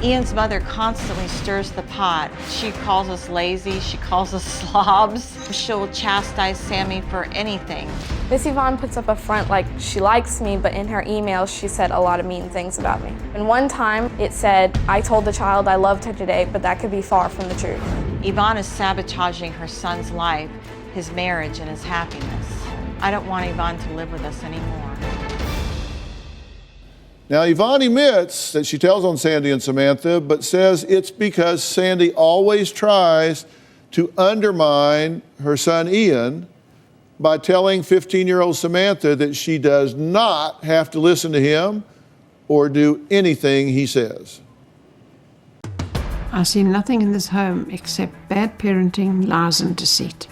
Iain's mother constantly stirs the pot. She calls us lazy, she calls us slobs. She'll chastise Sammy for anything. Miss Yvonne puts up a front like she likes me, but in her emails she said a lot of mean things about me. And one time it said, I told the child I loved her today, but that could be far from the truth. Yvonne is sabotaging her son's life, his marriage, and his happiness. I don't want Yvonne to live with us anymore. Now, Yvonne admits that she tells on Sandi and Samantha, but says it's because Sandi always tries to undermine her son Iain by telling 15-year-old Samantha that she does not have to listen to him or do anything he says. I see nothing in this home except bad parenting, lies and deceit.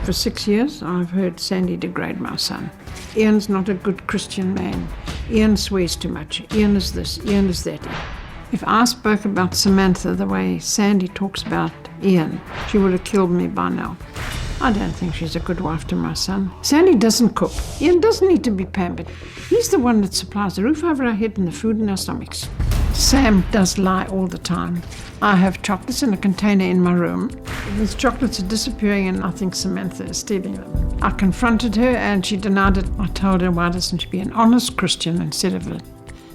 For 6 years, I've heard Sandi degrade my son. Iain's not a good Christian man. Iain swears too much. Iain is this, Iain is that. If I spoke about Samantha the way Sandi talks about Iain, she would have killed me by now. I don't think she's a good wife to my son. Sandi doesn't cook. Iain doesn't need to be pampered. He's the one that supplies the roof over our head and the food in our stomachs. Sam does lie all the time. I have chocolates in a container in my room. These chocolates are disappearing and I think Samantha is stealing them. I confronted her and she denied it. I told her, why doesn't she be an honest Christian instead of a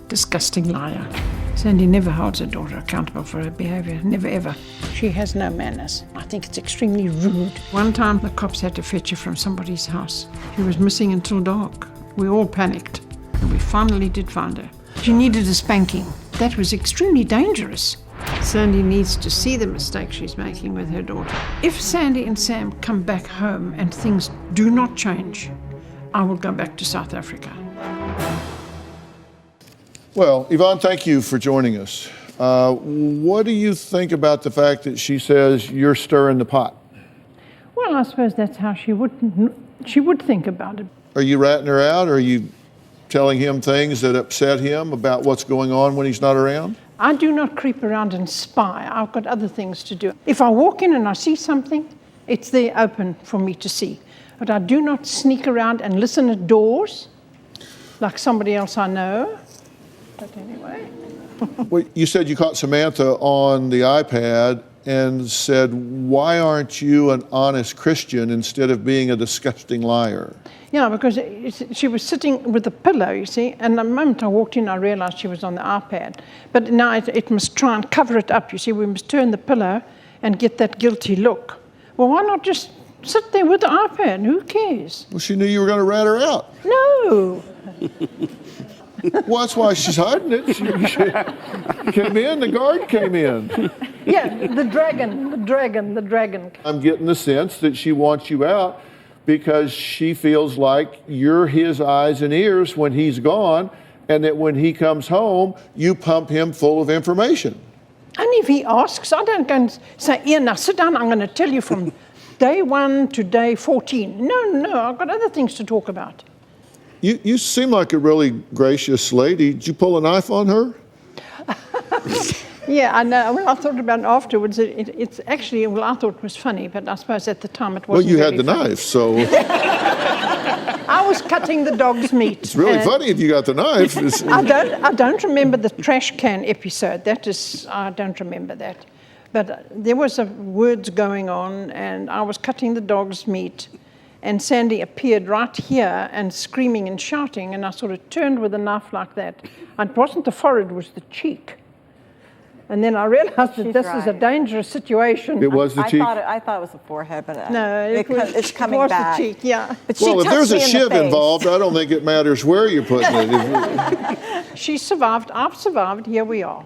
disgusting liar? Sandi never holds her daughter accountable for her behavior, never ever. She has no manners. I think it's extremely rude. One time the cops had to fetch her from somebody's house. She was missing until dark. We all panicked and we finally did find her. She needed a spanking. That was extremely dangerous. Sandi needs to see the mistake she's making with her daughter. If Sandi and Sam come back home and things do not change, I will go back to South Africa. Well, Yvonne, thank you for joining us. What do you think about the fact that she says you're stirring the pot? Well, I suppose that's how she would think about it. Are you ratting her out, or are you telling him things that upset him about what's going on when he's not around? I do not creep around and spy. I've got other things to do. If I walk in and I see something, it's there open for me to see. But I do not sneak around and listen at doors like somebody else I know. But anyway. Well, you said you caught Samantha on the iPad and said, why aren't you an honest Christian instead of being a disgusting liar? Yeah, because she was sitting with a pillow, you see, and the moment I walked in, I realized she was on the iPad. But now it must try and cover it up, you see. We must turn the pillow and get that guilty look. Well, why not just sit there with the iPad? Who cares? Well, she knew you were going to rat her out. No. Well, that's why she's hiding it. She came in, the guard came in. Yeah, the dragon. I'm getting the sense that she wants you out because she feels like you're his eyes and ears when he's gone, and that when he comes home, you pump him full of information. And if he asks, I don't go and say, Iain, now sit down, I'm going to tell you from day 1 to day 14. No, I've got other things to talk about. You seem like a really gracious lady. Did you pull a knife on her? Yeah, I know. Well, I thought about it afterwards. It's actually, well, I thought it was funny, but I suppose at the time it wasn't. Well, you had the funny. knife, so. I was cutting the dog's meat. It's really funny if you got the knife. I don't remember the trash can episode. I don't remember that. But there was words going on, and I was cutting the dog's meat, and Sandi appeared right here and screaming and shouting, and I sort of turned with a knife like that. And it wasn't the forehead, it was the cheek. And then I realized that this is a dangerous situation. It was the cheek? I thought it was the forehead, but no, it's coming back. The cheek, yeah. But well, if there's a shiv involved, I don't think it matters where you're putting it. She survived, I've survived, here we are.